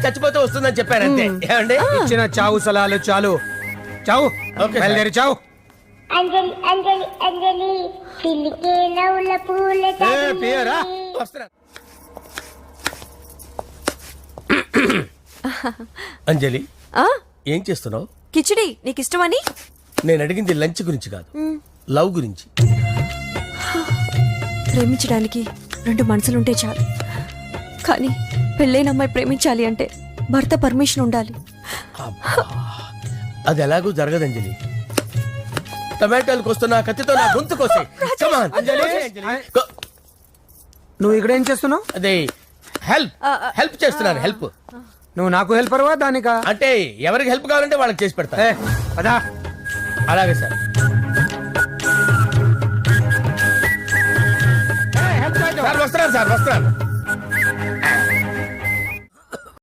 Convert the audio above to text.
చచ్చిపోతే వస్తుందని చెప్పాను అంతే. ఏమండి? ఇచ్చిన చావు సలాలు చాలు. చావు. Okay sir. బయలుదేరి చావు. అంజలి అంజలి అంజలి పిల్లికే నవ్వుల పూల పియరా వస్తున్నా. అంజలి ఏం చేస్తున్నావు? కిచిడి నీకు ఇష్టమని. నేను అడిగింది లంచ్ గురించి కాదు, లవ్ గురించి. ప్రేమించడానికి రెండు మనసులుంటే చాలు, కానీ పెళ్ళైన అమ్మాయి ప్రేమించాలి అంటే భర్త పర్మిషన్ ఉండాలి. అది ఎలాగూ జరగదు అంజలి. టమాటాలకు వస్తున్నా కత్తితో నా గొంతు కోసే. అంజలి నువ్వు ఇక్కడ ఏం చేస్తున్నావు? అదే హెల్ప్ చేస్తున్నాను. హెల్ప్ నువ్వు నాకు హెల్పర్వా దానికా? అంటే ఎవరికి హెల్ప్ కావాలంటే వాళ్ళకి చేసి పెడతా. అదా అలాగే సార్. సార్ వస్తున్నాను.